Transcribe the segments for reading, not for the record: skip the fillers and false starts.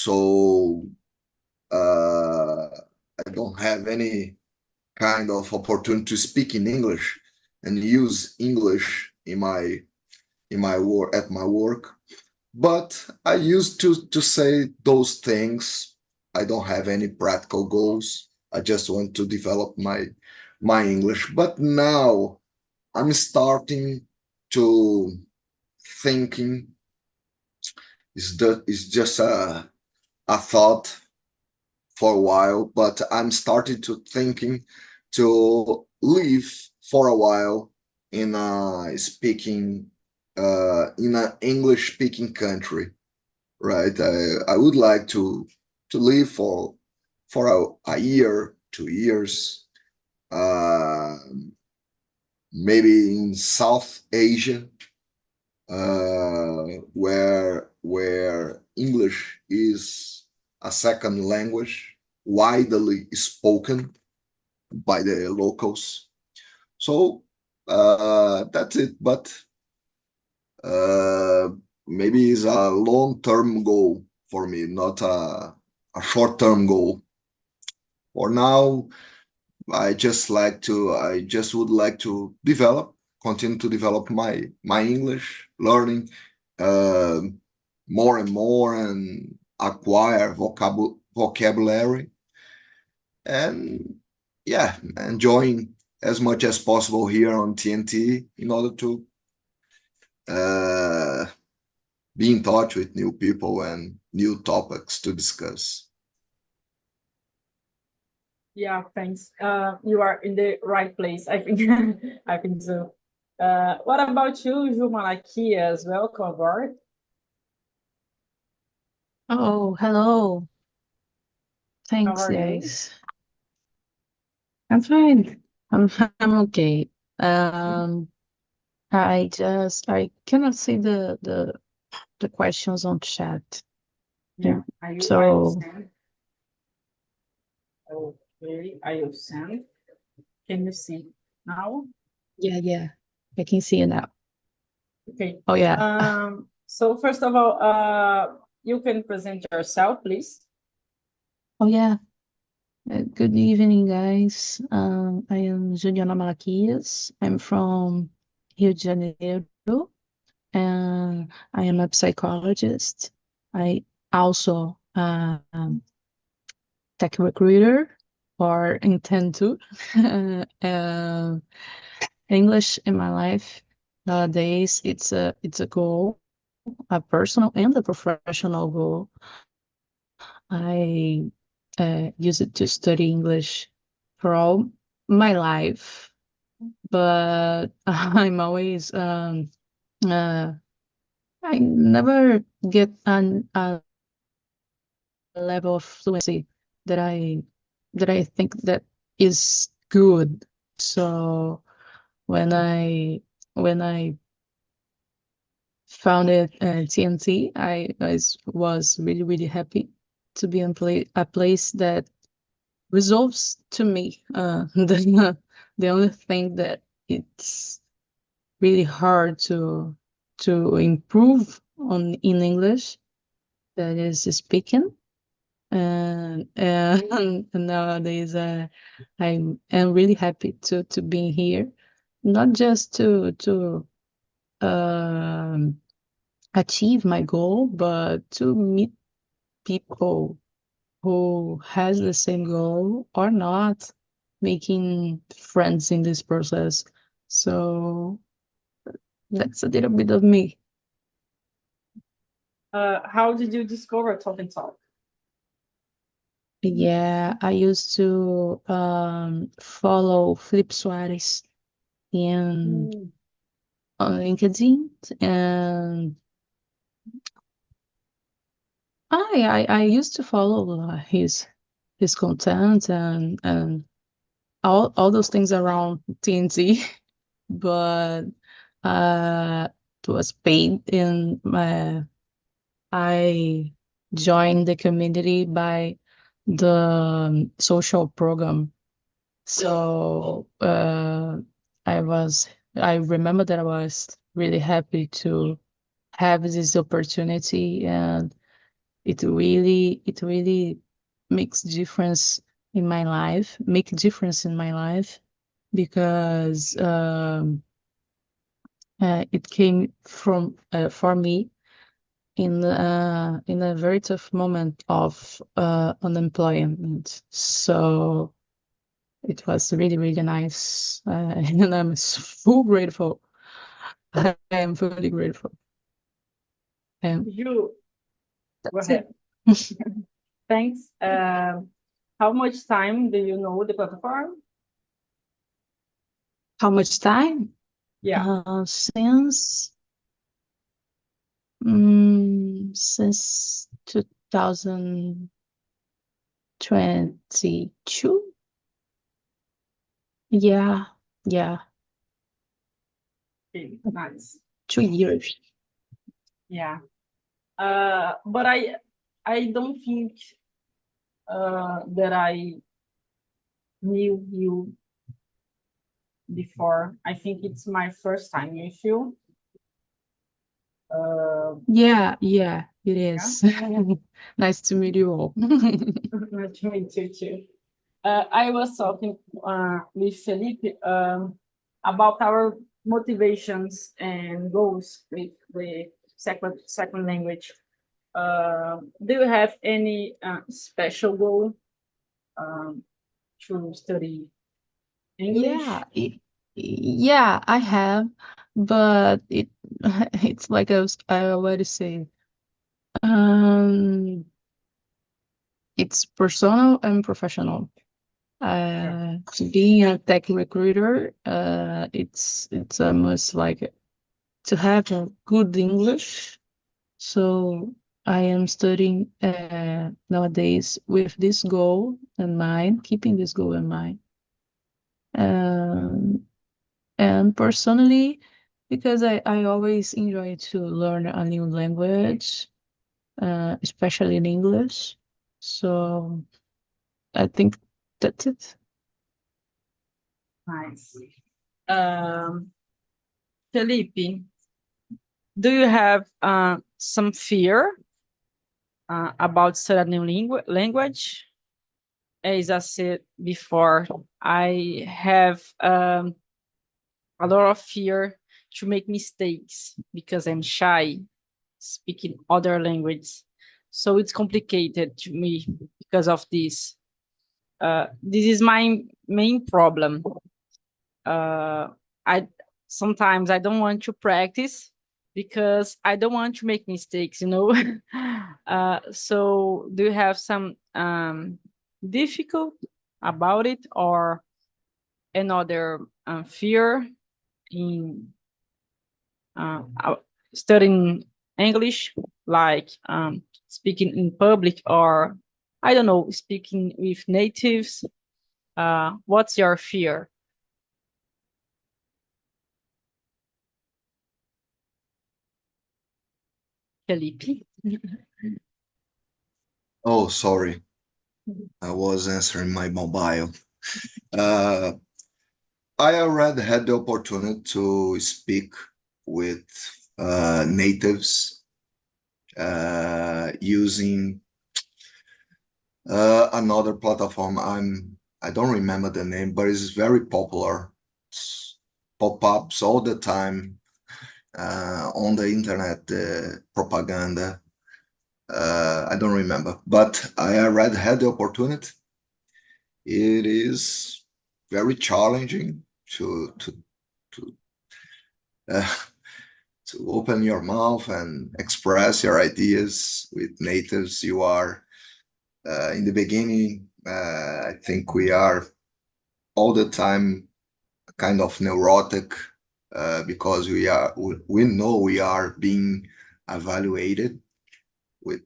so uh, I don't have any kind of opportunity to speak in English and use English in my work at my work. But I used to say those things. I don't have any practical goals. I just want to develop my English. But now I'm starting to thinking. It's just a thought for a while, but I'm starting to thinking to live for a while in a speaking in an English speaking country, right? I would like to live for a year, 2 years, uh, maybe in South Asia, where English is a second language, widely spoken by the locals. So that's it. But uh, maybe it's a long-term goal for me, not a short-term goal. For now, I just would like to continue to develop my English, learning uh, more and more and acquire vocabulary, and yeah, enjoying as much as possible here on TNT in order to uh, be in touch with new people and new topics to discuss. Yeah, thanks. You are in the right place, I think. I think so. What about you, Ju Malaquias? Welcome aboard. Oh, hello. How Thanks, are you? guys. I'm fine. I'm okay. Um, I cannot see the questions on chat. Yeah. Yeah. Are you So send? Okay. Are you send? Can you see now? yeah, I can see you now. Okay. Oh yeah. So first of all, you can present yourself, please. Oh yeah. Good evening, guys. I am Juliana Malaquias. I'm from Rio de Janeiro, and I am a psychologist. I also tech recruiter or intend to. uh, English in my life nowadays, it's a goal, a personal and a professional goal. I use it to study English for all my life, but I'm always uh, I never get a level of fluency that I think that is good. So when I founded TNT, was really happy to be in a place that resolves to me the only thing that it's really hard to improve on in English, that is speaking. And nowadays I am really happy to be here, not just to um, achieve my goal, but to meet people who has the same goal or not, making friends in this process. So that's a little bit of me. How did you discover Talk and Talk? Yeah, I used to follow Flip Soares in on LinkedIn, and I used to follow his content and all those things around TNT, but it was paid in my. I joined the community by the social program. So I remember that I was really happy to have this opportunity, and it really makes difference in my life, because it came from for me in a very tough moment of unemployment. So it was really, really nice, and I'm so grateful. I am fully grateful. And You go that's ahead. it. Thanks. How much time do you know the platform? How much time? Yeah. Since 2022. Yeah, yeah, Okay, nice. 2 years. Yeah. But I don't think that I knew you before. I think it's my first time with you. Yeah, it Yeah. is. Nice to meet you all. Nice to meet you too. I was talking with Felipe about our motivations and goals with the second language. Do you have any special goal um, to study Yeah, English? yeah, I have, but it's like I already say, um, it's personal and professional. Yeah, Being a tech recruiter, it's almost like to have a good English. So I am studying nowadays with this goal in mind, keeping this goal in mind. Um, and personally, because I always enjoy to learn a new language, especially in English. So I think that's it. nice. Um, Felipe, do you have some fear about studying a new language? As I said before, I have a lot of fear to make mistakes because I'm shy speaking other languages. So it's complicated to me because of this. This is my main problem. I sometimes I don't want to practice because I don't want to make mistakes, you know. So do you have some difficult about it or another fear in studying English, like speaking in public or I don't know, speaking with natives? What's your fear, Felipe? Oh, sorry. I was answering my mobile. Uh, I already had the opportunity to speak with natives using another platform. I don't remember the name, but it's very popular. It's pop-ups all the time on the internet, propaganda. I don't remember, but I already had the opportunity. It is very challenging to uh, to open your mouth and express your ideas with natives. You are in the beginning. I think we are all the time kind of neurotic because we know we are being evaluated with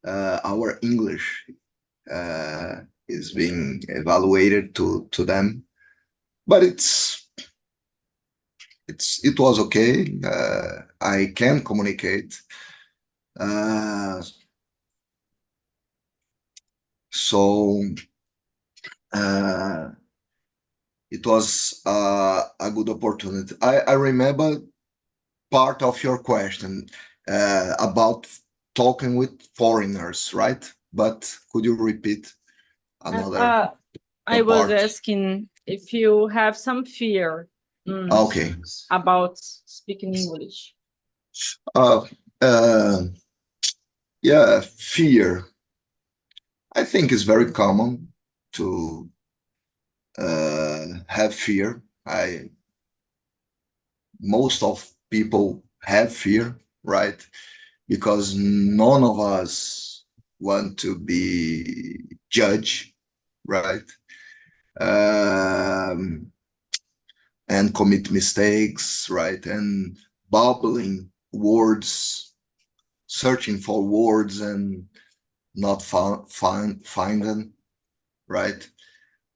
our English is being evaluated to them, but it was okay. I can communicate. Uh, so uh, it was a good opportunity. I remember part of your question about talking with foreigners, right? But could you repeat another I was part? asking if you have some fear Okay. about speaking English. Uh, uh, yeah, fear. I think it's very common to have fear. Most of people have fear, right? Because none of us want to be judged, right? Um, and commit mistakes, right? And bubbling words, searching for words and not find them, right?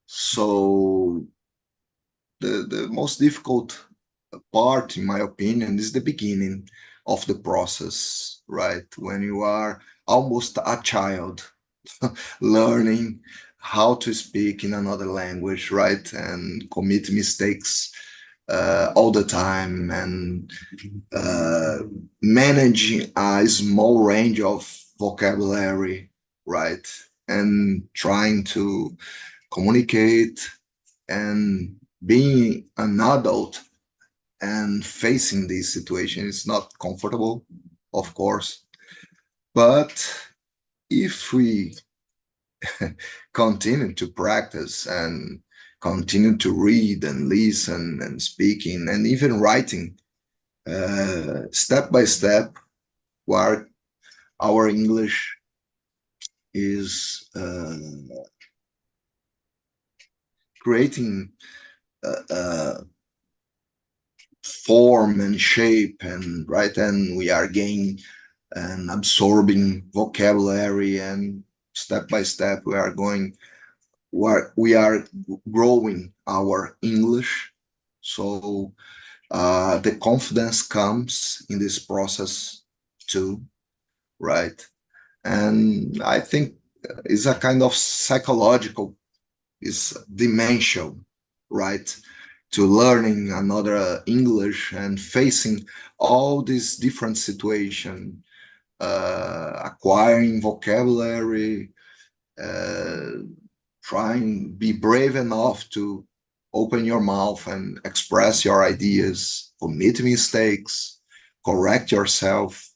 So the most difficult part, in my opinion, is the beginning of the process, right? When you are almost a child learning how to speak in another language, right? And commit mistakes all the time and managing a small range of vocabulary, right? And trying to communicate and being an adult and facing this situation is not comfortable, of course. But if we continue to practice and continue to read and listen and speaking and even writing step by step, where our English is creating form and shape, and right, and we are gaining and absorbing vocabulary, and step by step we are going where we are growing our English. So the confidence comes in this process too, right? And I think it's a kind of psychological is dimension, right? To learning another English and facing all these different situations, acquiring vocabulary, uh, trying be brave enough to open your mouth and express your ideas, commit mistakes, correct yourself,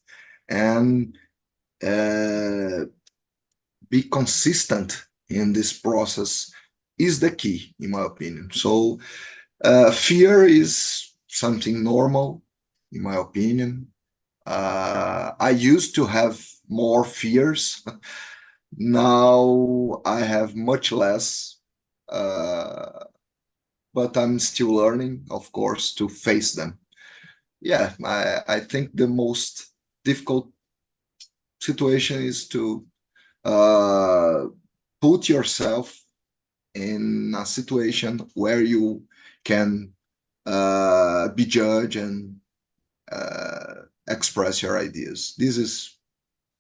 and uh, be consistent in this process is the key, in my opinion. So fear is something normal, in my opinion. I used to have more fears. Now I have much less, but I'm still learning, of course, to face them. Yeah, I think the most difficult situation is to uh, put yourself in a situation where you can be judged and express your ideas. This is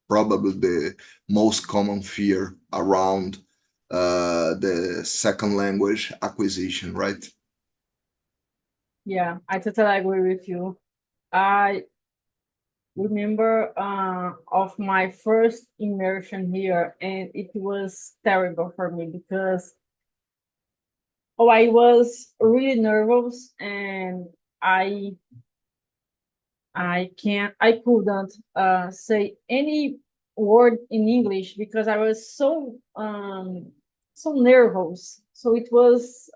probably the most common fear around the second language acquisition, right? Yeah, I totally agree with you. I remember of my first immersion here, and it was terrible for me because I was really nervous, and I I couldn't say any word in English because I was so nervous. So it was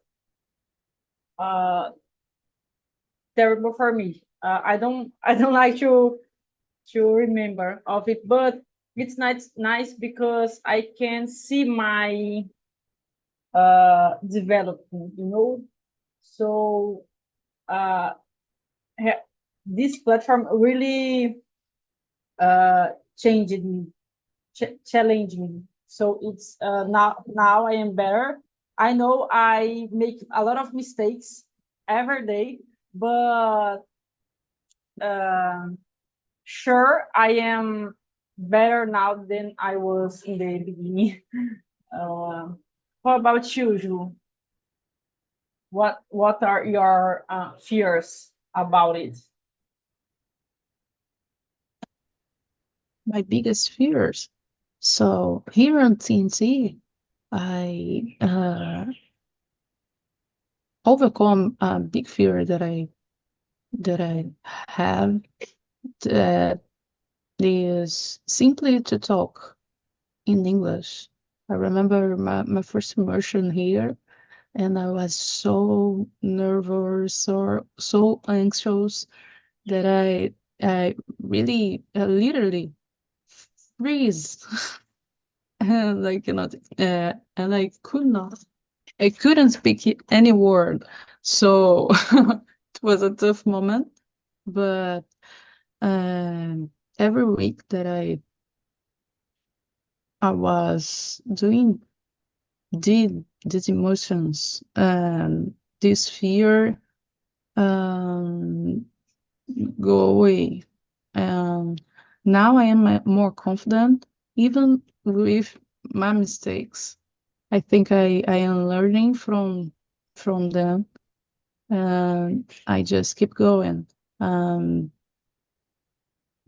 uh terrible for me. I don't like to remember of it, but it's nice because I can see my development, you know. So uh this platform really changed me, challenged me. So it's now I am better. I know I make a lot of mistakes every day, but um sure, I am better now than I was in the beginning. Uh, what about you, Ju? What are your fears about it? my biggest fears. So here on TNT, I overcome a big fear that I have, that is simply to talk in English. I remember my first immersion here, and I was so nervous or so anxious that I really literally freeze. Like, and I couldn't speak any word. So it was a tough moment, but every week that I was did these emotions and this fear um, go away. And now I am more confident, even with my mistakes. I think I am learning from them, and I just keep going, um,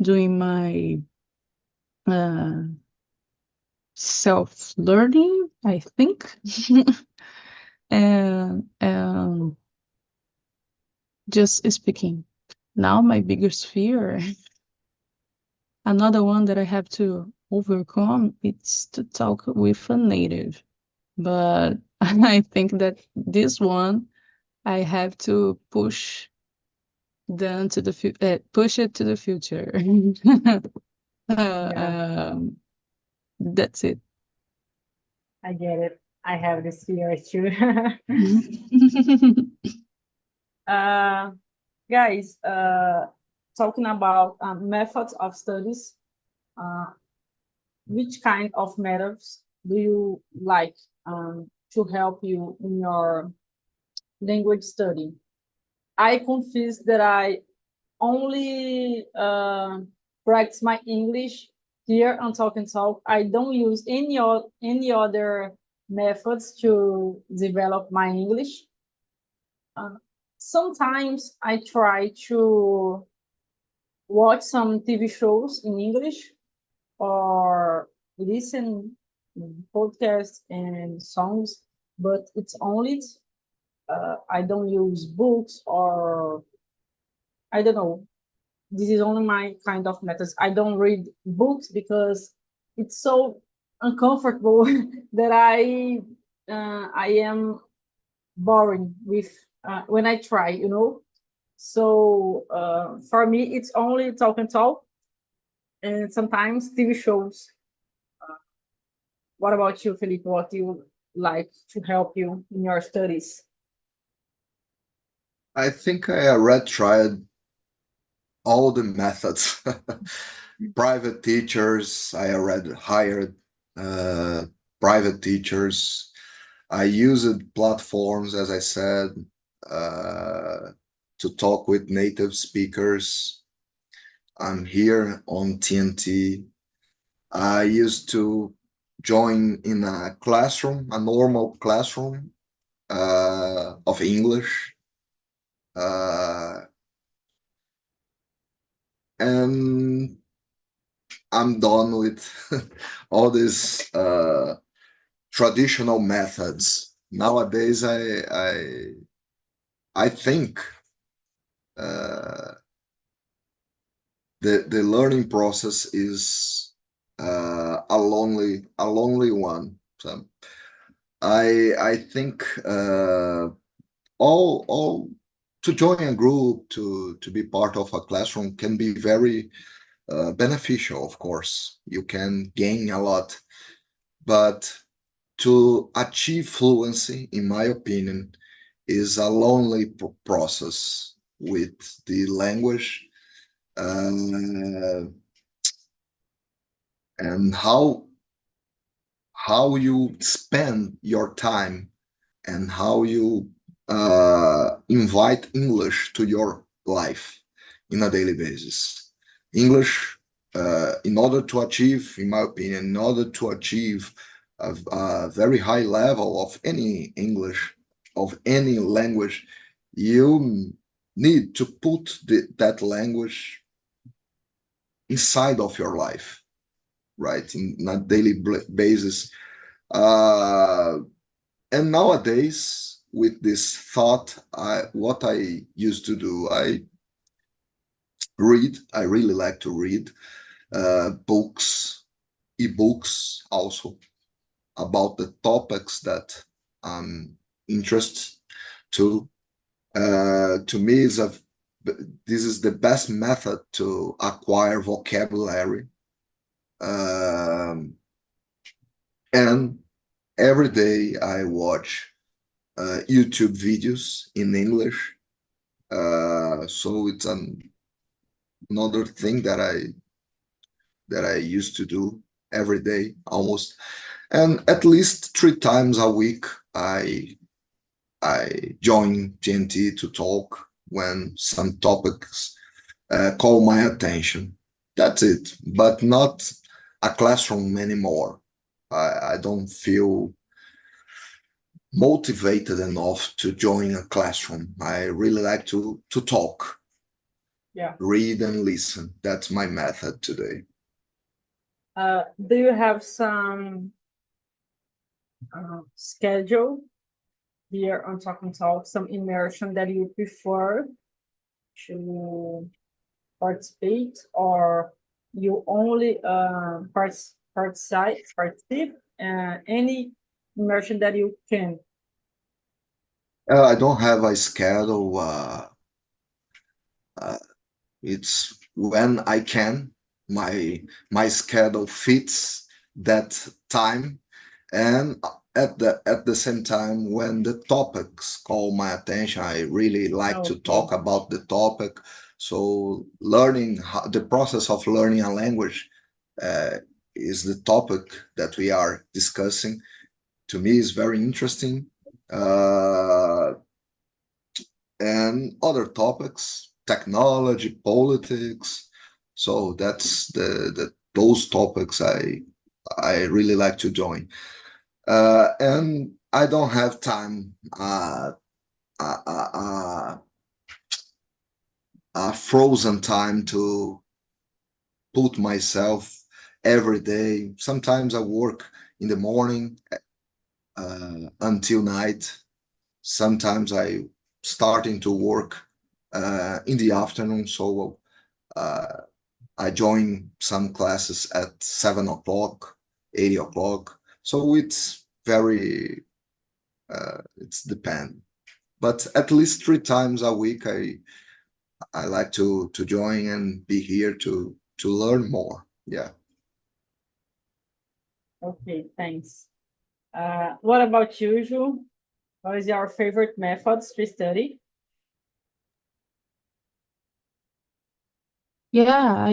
doing my uh, self learning, I think, and just speaking. Now my biggest fear, another one that I have to overcome, it's to talk with a native. But I think that this one I have to push it to the future. Yeah, um, that's it. I get it. I have this fear too. uh, Guys, talking about methods of studies, uh, which kind of methods do you like to help you in your language study? I confess that I only practice my English here on Talk and Talk. I don't use any other methods to develop my English. Uh, Sometimes I try to watch some TV shows in English or listen podcasts and songs, but it's only I don't use books or I don't know. This is only my kind of methods. I don't read books because it's so uncomfortable that I am boring with when I try, you know. So for me, it's only talk and talk, and sometimes TV shows. What about you, Felipe? What do you like to help you in your studies? I think I already tried all the methods. Private teachers, I already hired private teachers. I used platforms, as I said, uh, to talk with native speakers. I'm here on TNT. I used to join in a classroom, a normal classroom of English. Uh, and I'm done with all these traditional methods. Nowadays, I think uh, the learning process is a lonely one. So I think all to join a group, to be part of a classroom can be very beneficial. Of course, you can gain a lot, but to achieve fluency, in my opinion, is a lonely process with the language. Uh, and how you spend your time and how you invite English to your life in a daily basis. English, in order to achieve, in my opinion, in order to achieve a very high level of any English, of any language, you need to put that language inside of your life. right, in a daily basis. And nowadays, with this thought, what I used to do, I read. I really like to read books, ebooks, also about the topics that I'm interested to. To me, this is the best method to acquire vocabulary. And every day I watch YouTube videos in English. So it's another thing that I used to do every day almost, and at least 3 times a week I join GNT to talk when some topics call my attention. That's it, but not a classroom anymore. I don't feel motivated enough to join a classroom. I really like to talk, Yeah. read and listen. That's my method today. Do you have some schedule here on Talking Talk, some immersion that you prefer to participate, or you only participate any immersion that you can? I don't have a schedule. It's when I can. My schedule fits that time, and at the same time, when the topics call my attention, I really like to talk about the topic. So the process of learning a language is the topic that we are discussing. To me, is very interesting. And other topics, technology, politics. So that's those topics I really like to join. And I don't have time, a frozen time to put myself every day. Sometimes I work in the morning until night. Sometimes I starting to work in the afternoon. So I join some classes at 7 o'clock, 8 o'clock. So it's it's depend. But at least 3 times a week, I like to join and be here to learn more. Yeah. Okay, thanks. What about you, Ju? What is your favorite methods to study? Yeah,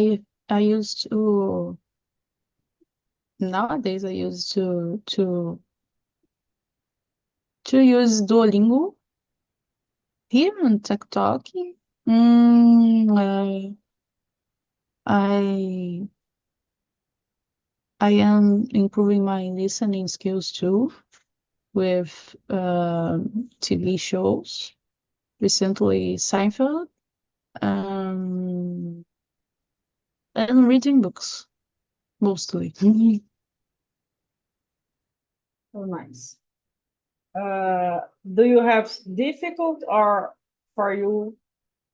I used to nowadays I used to use Duolingo here on TikTok. I I am improving my listening skills too with TV shows. Recently, Seinfeld, and reading books mostly. Oh, nice. Do you have difficult, or for you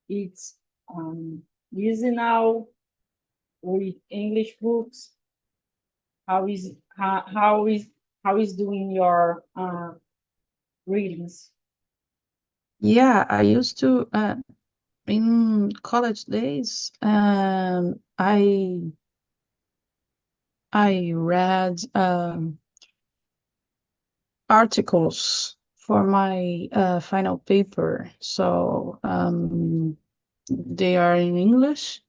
it's easy now with English books? How is doing your readings? Yeah, I used to in college days. I read articles for my final paper, so they are in English.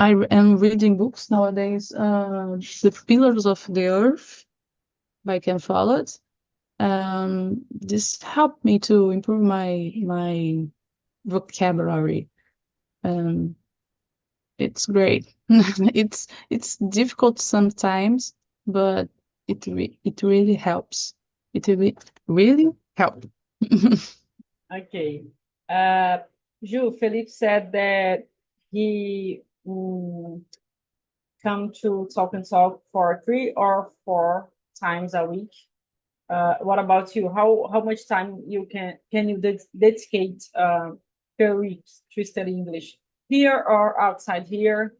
I am reading books nowadays. The Pillars of the Earth by Ken Follett. This helped me to improve my vocabulary. It's great. It's difficult sometimes, but it really helps. Really help. Okay. Ju, Felipe said that he come to Talk and Talk for 3 or 4 times a week? What about you? How much time can you dedicate per week to study English, here or outside here?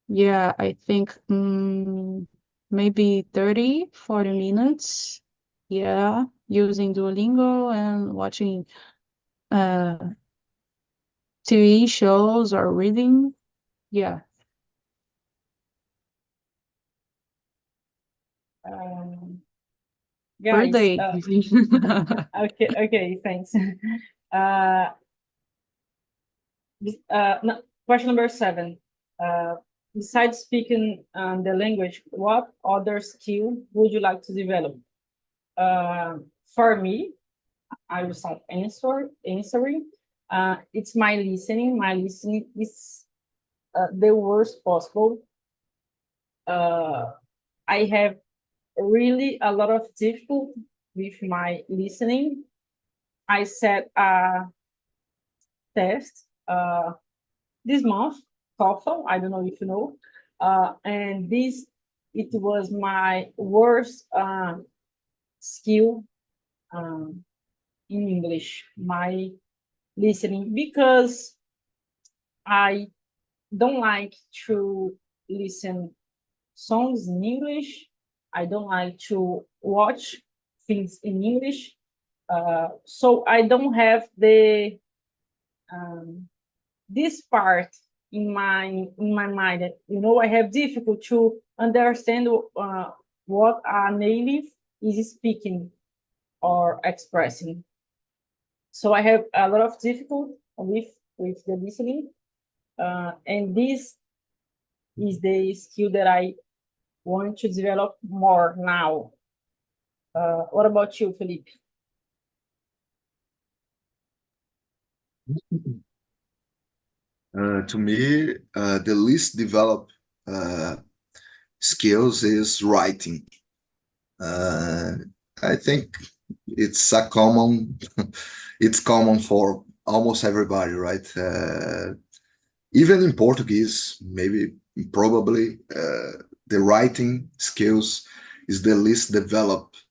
Yeah, I think maybe 30, 40 minutes. Yeah, using Duolingo and watching TV shows or reading. Yeah, Um, per guys, day. okay, thanks. Uh, no, question number 7. Besides speaking the language, what other skill would you like to develop? For me, I will start answering. It's my listening. My listening is the worst possible. I have really a lot of difficulty with my listening. I set a test this month, TOEFL. I don't know if you know, and it was my worst skill in English. My listening, because I don't like to listen songs in English. I don't like to watch things in English. So I don't have the this part in my mind. I have difficult to understand what a native is speaking or expressing. So I have a lot of difficulty with the listening, and this is the skill that I want to develop more now. What about you, Felipe? To me, the least developed skills is writing. Uh, I think it's a common, it's common for almost everybody, right? Even in Portuguese, maybe probably the writing skills is the least developed.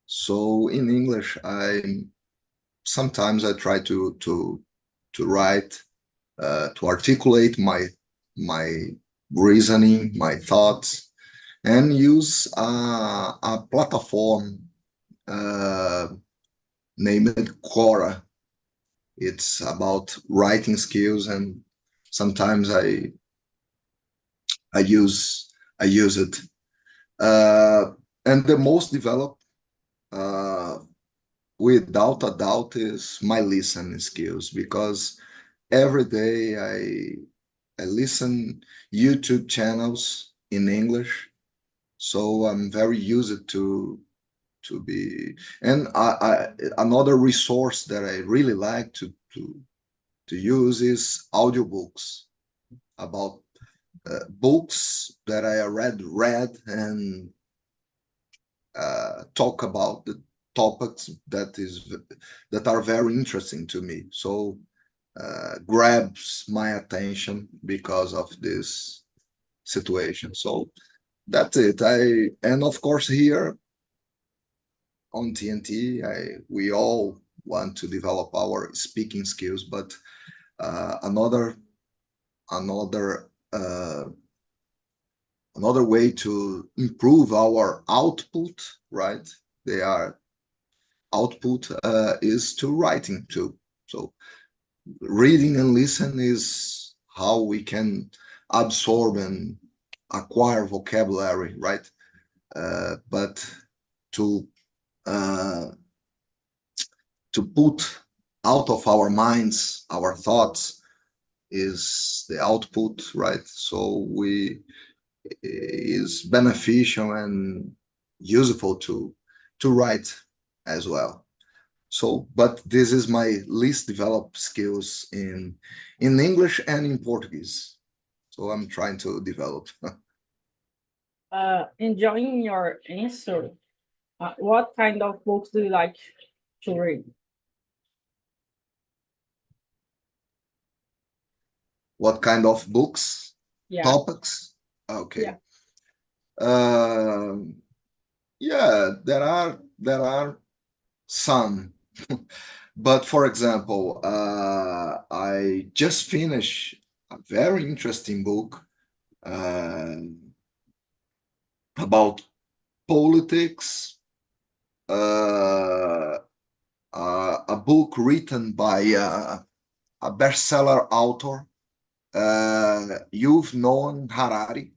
So in English, I sometimes I try to write, to articulate my reasoning, my thoughts, and use a platform uh, named Quora. It's about writing skills, and sometimes I use I use it. Uh, and the most developed, uh, without a doubt, is my listening skills, because every day I listen YouTube channels in English, so I'm very used to be. And another resource that I really like to use is audiobooks about books that I read and talk about the topics that are very interesting to me. So grabs my attention because of this situation. So that's it. And of course here on TNT, we all want to develop our speaking skills, but another another uh, another way to improve our output, right? They are output is to writing too. So reading and listen is how we can absorb and acquire vocabulary, right? But to uh, to put out of our minds our thoughts is the output, right? So we is beneficial and useful to write as well. So, but this is my least developed skills in English and in Portuguese. So I'm trying to develop. Enjoying your answer, what kind of books do you like to read? What kind of books? Yeah. Topics? Okay. Yeah. Yeah, there are some. But for example, I just finished a very interesting book uh, about politics, uh, a book written by a bestseller author. You've known Harari.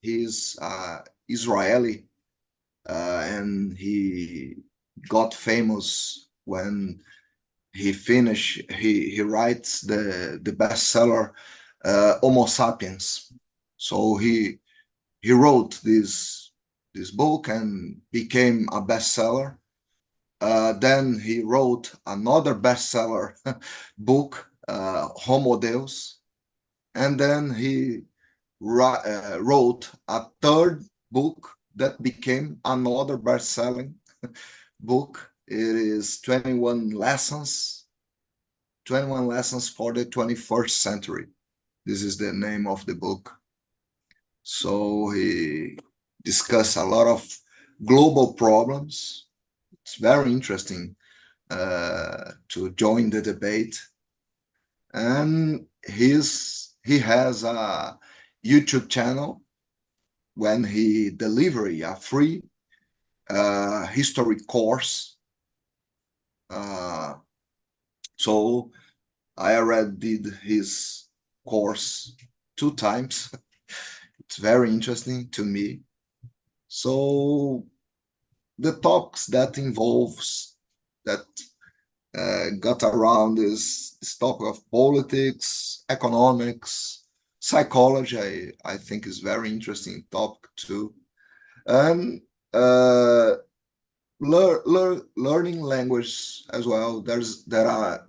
He's Israeli, and he got famous when he writes the bestseller Homo Sapiens. So he wrote this book and became a bestseller. Then he wrote another bestseller book, Homo Deus, and then he wrote a third book that became another best-selling book. It is 21 lessons for the 21st century. This is the name of the book. So he discussed a lot of global problems. It's very interesting to join the debate. And he has a YouTube channel when he deliver a free history course. So I already did his course 2 times. It's very interesting to me. So the talks that involves that got around this topic of politics, economics, psychology, I think is very interesting topic too. And learning language as well. There are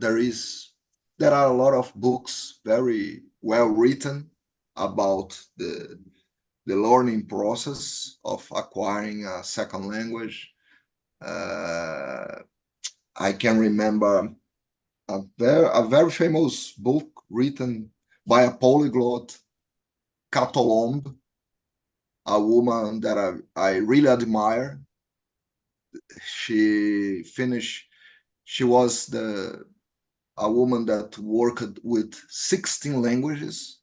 a lot of books very well written about the learning process of acquiring a second language. I can remember a very famous book written by a polyglot, Catolomb, a woman that I really admire. She finished. She was a woman that worked with 16 languages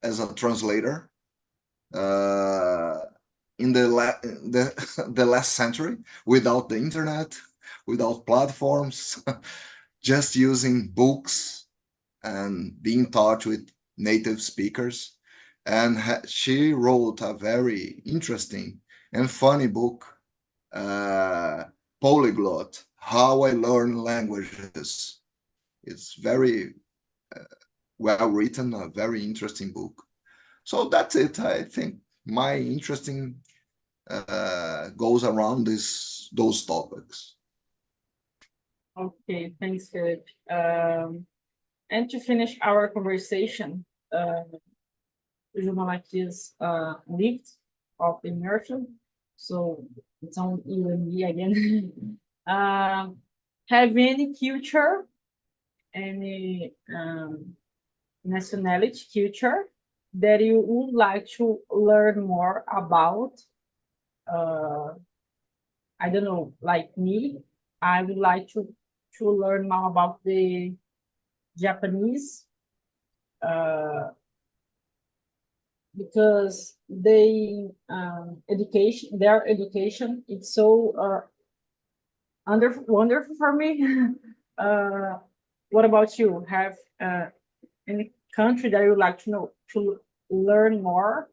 as a translator in the last century, without the internet, without platforms, just using books and be in touch with native speakers. And she wrote a very interesting and funny book, Polyglot, How I Learn Languages. It's very well written, a very interesting book. So that's it. I think my interesting goes around those topics. Okay, thanks, Philip. And to finish our conversation, we're gonna like this lift of immersion. So it's on you and me again. Have any culture, any nationality culture that you would like to learn more about? I don't know, like me, I would like to learn more about the Japanese, because they their education, it's so wonderful for me. What about you? Have any country that you would like to know to learn more?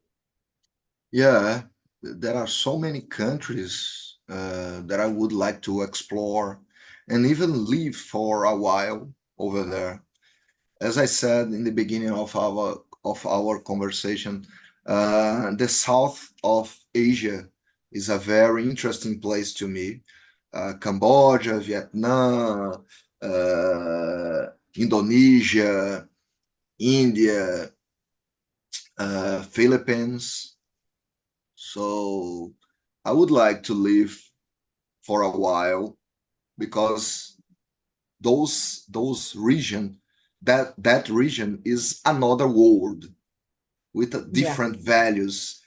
Yeah, there are so many countries that I would like to explore and even live for a while over there. As I said in the beginning of our conversation, the south of Asia is a very interesting place to me. Cambodia, Vietnam, Indonesia, India, Philippines. So I would like to live for a while because those region that region is another world with different values,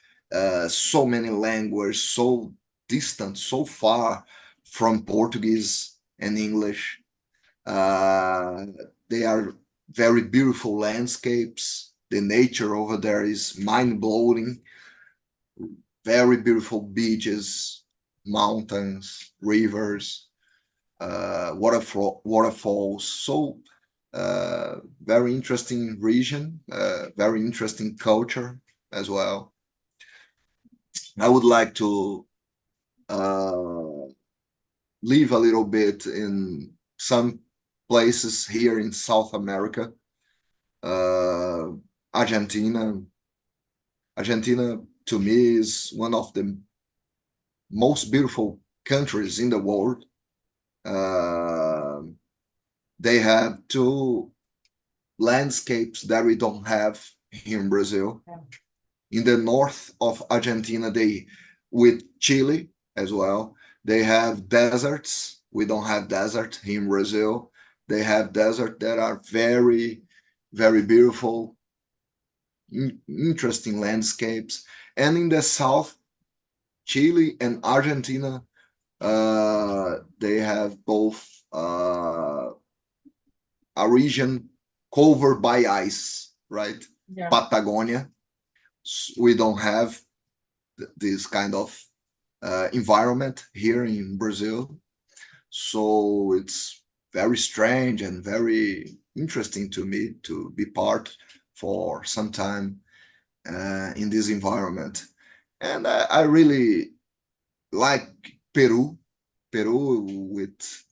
so many languages, so distant, so far from Portuguese and English. They are very beautiful landscapes. The nature over there is mind-blowing. Very beautiful beaches, mountains, rivers, waterfalls. So very interesting region, very interesting culture as well. I would like to live a little bit in some places here in South America. Uh, Argentina. Argentina, to me, is one of the most beautiful countries in the world. Uh, they have two landscapes that we don't have here in Brazil. In the north of Argentina, they with Chile as well. They have deserts. We don't have desert here in Brazil. They have deserts that are very, very beautiful, interesting landscapes. And in the south, Chile and Argentina, they have both a region covered by ice, right? Yeah. Patagonia. We don't have this kind of environment here in Brazil. So it's very strange and very interesting to me to be part for some time in this environment. And I really like Peru, Peru with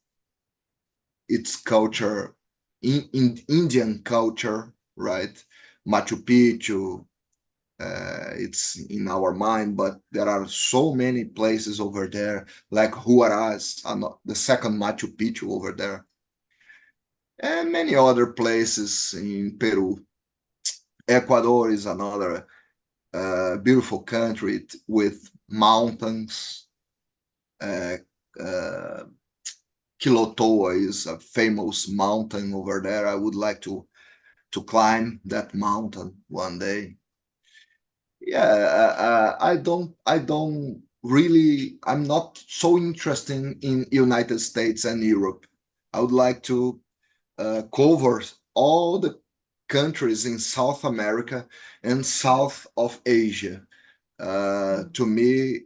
its culture, in Indian culture, right? Machu Picchu, it's in our mind, but there are so many places over there, like Huaraz, the second Machu Picchu over there, and many other places in Peru. Ecuador is another beautiful country with mountains. Uh, uh, Quilotoa is a famous mountain over there. I would like to climb that mountain one day. Yeah, I don't really, I'm not so interested in United States and Europe. I would like to cover all the countries in South America and South of Asia. To me,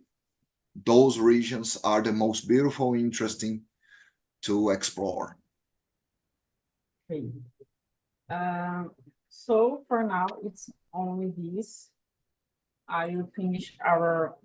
those regions are the most beautiful, interesting to explore. Okay. So for now, it's only this. I will finish our